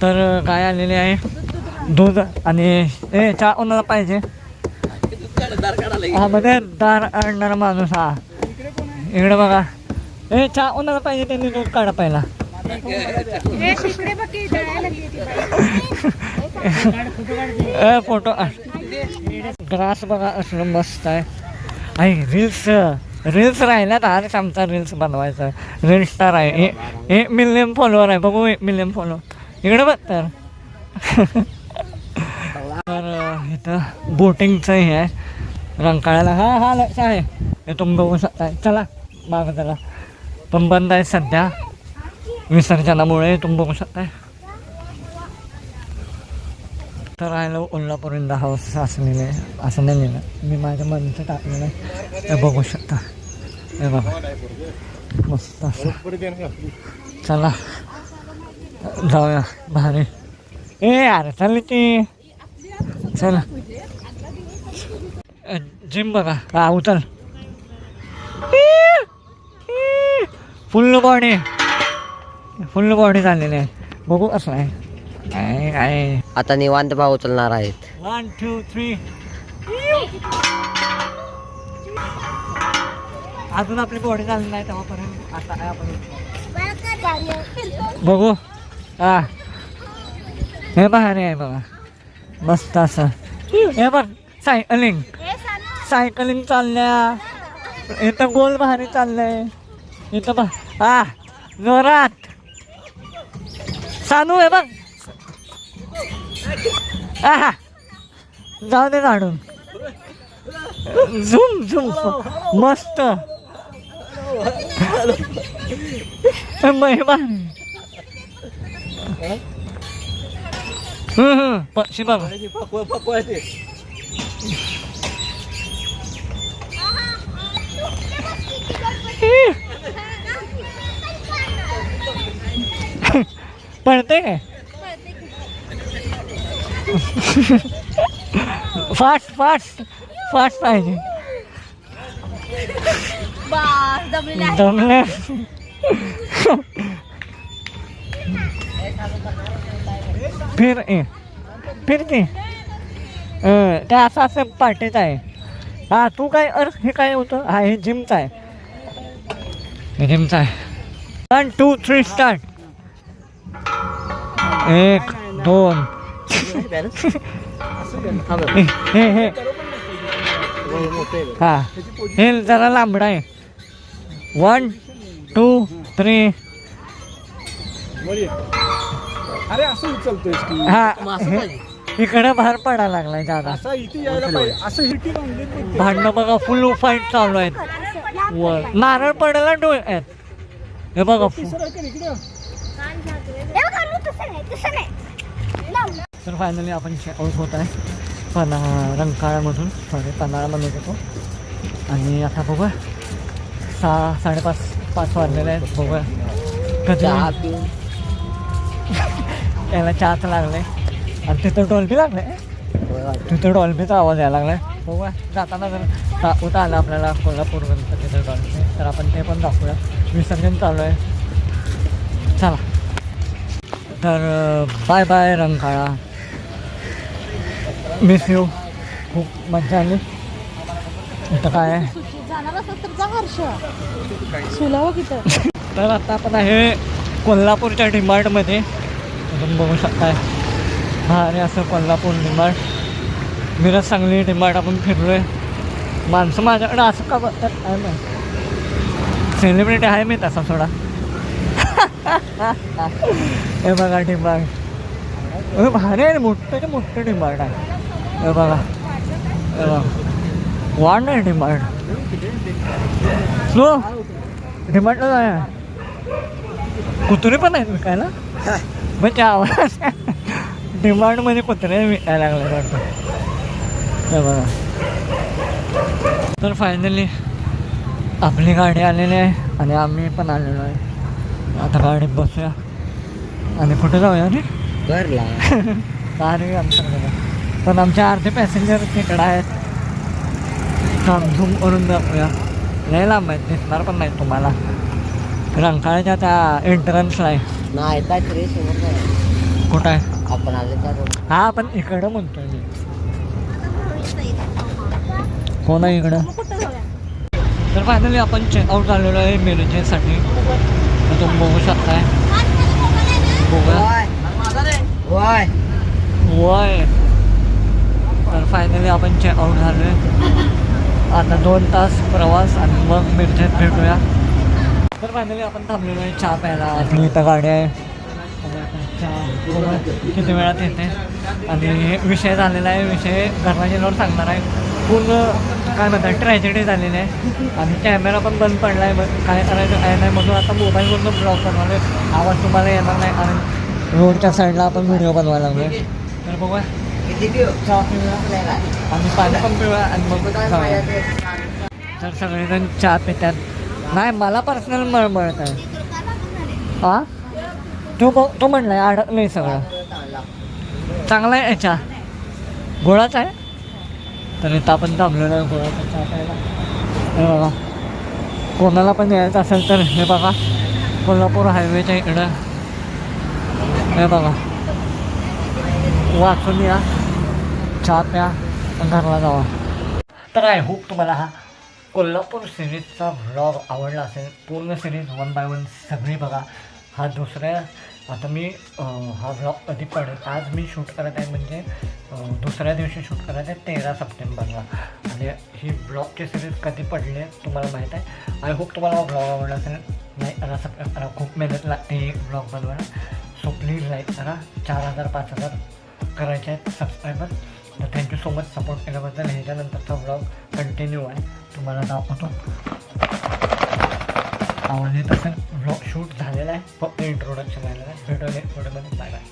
तर काय आलेले आहे दूध आणि चहा कोणाला पाहिजे हा मध्ये दार आणणारा माणूस हा इकडे बघा चहा कोणाला पाहिजे त्यांनी दूध काढा पहिला फोटो ग्रास बघा असलं मस्त आहे रील्स राहिल्यात आज आमचा रील्स बनवायचा रील स्टार आहे 1 मिलियन फॉलोअर आहे बघू 1 मिलियन फॉलोअर इकडे बघ तर इथं बोटिंगचं हे आहे रंकाळ्याला हा लक्ष आहे हे तुम्ही बघू शकता चला मागं त्याला पण बंद आहे सध्या विसर्जनामुळे तुम्ही बघू शकताय तर राहिलं कोल्हापूर इन द हाऊस असं नाही लिहिलं मी माझ्या मनाचं टाकलेलं आहे हे बघू शकता हे बघा मस्त असं चला जाऊया भारी यार चालली ती चला जिम बघा हा उचल फुल बॉडी झालेली आहे बघू कसं आहे काय आता निवांत भाव उचलणार आहेत 1 2 3 अजून आपली बॉडी झाली नाही तेव्हापर्यंत आता काय आपण बघू हा हे भारी आहे बघा मस्त असं हे बघ सायकलिंग चालल्या इथं गोल भारी चाललंय इथं बघ हा जोरात सानू आहे बघ हा जाऊ दे काढून झुम मस्त पक्षी बघा पडते काय फास्ट पाहिजे दमले फिर की ते असं पार्टीच आहे हा तू काय हे काय होतं हा हे जिमचं आहे 1 2 3 स्टार्ट 1 2 हे हा हे जरा लांबडा आहे 1 2 3 अरे असं उचलतोय हा इकडे बाहेर पडायला लागलाय जादा भांडणं बघा फुल फाईट चालू आहेत वर नारळ पडायला डोळ्यात हे बघा तर फायनली आपण चेकआउट होत आहे रंकाळ्यामधून पन्हाळ्यामधून येतो आणि आता बघूया 5:30 वाजलेले आहेत बघूया कधी त्याला चहाच लागले आणि तिथं डॉल्बी लागले तिथं डॉल्बीचा आवाज यायला लागलाय बघूया जाताना जर दाखवता आलं आपल्याला कोल्हापूर तिथं डॉल्बी तर आपण ते पण दाखवूया विसर्जन चालू आहे चला तर bye bye Rankala miss you खूप मजा आली इथं काय आहे तर आता आपण आहे कोल्हापूरच्या डिमार्टमध्ये तुम्ही बघू शकताय भारी असं कोल्हापूर डिमार्ट मिरज सांगली डिमार्ट आपण फिरलो आहे माणसं माझ्याकडे असं का बघतात काय नाही सेलिब्रिटी आहे मी तसा थोडा हे बघा डिमार्ट भारी आहे मोठं डिमार्ट आहे हे बघा वाढ नाही डिमार्ट स्लो डिमार्टला जाय कुत्रे पण आहेत विकायला म्हणजे आवाज डिमांडमध्ये कुत्रे विकायला लागले वाटतं हे बघा तर फायनली आपली गाडी आलेली आहे आणि आम्ही पण आलेलो आहे आता गाडीत बसूया आणि कुठे जाऊया रे घरला गाडी आमच्याकडे पण आमचे अर्धे पॅसेंजर तिकडं आहेत झूम करून जाऊया लय लांब आहेत दिसणार पण नाही तुम्हाला रंकाळ्याच्या त्या एंट्रन्सला आहे नाही कुठं आहे? आपण आले त्या रोड. हा आपण इकडं म्हणतोय मी. कोण आहे इकडं? तर फायनली आपण चेकआउट झालेलो आहे मिरजेसाठी. तर तुम्ही बघू शकताय. बघूया. वाय वय. तर फायनली आपण चेकआउट झालो आहे. आता 2 तास प्रवास आणि मग मिरजेत भेटूया. तर फायनली आपण थांबलेलो आहे चहा प्यायला. आपली इथं गाडी आहे. चहा किती वेळात येते आणि विषय झालेला आहे. विषय घरला गेल्यावर सांगणार आहे. पूर्ण काय म्हणतात ट्रॅजेडी झालेली आहे आणि कॅमेरा पण बंद पडला आहे. काय करायचं काय नाही म्हणून आता मोबाईलवरून ब्लॉग करणार आहे. आवाज तुम्हाला येणार नाही आणि रोडच्या साईडला आपण व्हिडिओ बनवायला लागलो आहे. तर बघूया चहा पिऊया आणि पाणी पण पिऊया आणि मग जाऊया. तर सगळेजण चहा पितात. नाही मला पर्सनल मळमळत आहे. हां तो म्हणला आहे अडकलं आहे सगळं. चांगला आहे चहा. गोळाचा आहे. तर इथं आपण थांबलेलो आहे गोळाचा चहा प्यायला. हे बघा कोणाला पण यायचं असेल तर हे बघा कोल्हापूर हायवेच्या इकडं हे बघा वाचून या चहा प्या घरला जावा. तर आय होप तुम्हाला हा कोल्हापूर सिरीजचा व्लॉग आवडला असेल. पूर्ण सिरीज 1 by 1 सगळी बघा. हा दुसऱ्या आता मी हा व्लॉग कधी पडेल आज मी शूट करत आहे म्हणजे दुसऱ्या दिवशी शूट करत आहे 13 सप्टेंबरला आणि ही ब्लॉगची सिरीज कधी पडली आहे तुम्हाला माहीत आहे. आय होप तुम्हाला हा ब्लॉग आवडला असेल. लाईक करा सबस्क्राईब करा. खूप मेहनत लागते एक ब्लॉग बनवायला. सो प्लीज लाईक करा. 4000 5000 करायचे आहेत सबस्क्रायबर. तर थँक्यू सो मच सपोर्ट केल्याबद्दल. ह्याच्यानंतरचा व्लॉग कंटिन्यू आहे तुम्हाला दाखवतो. आवाज येत असेल. व्लॉग शूट झालेला आहे फक्त इंट्रोडक्शन झालेलं आहे. भेटूया पुढे बाय बाय.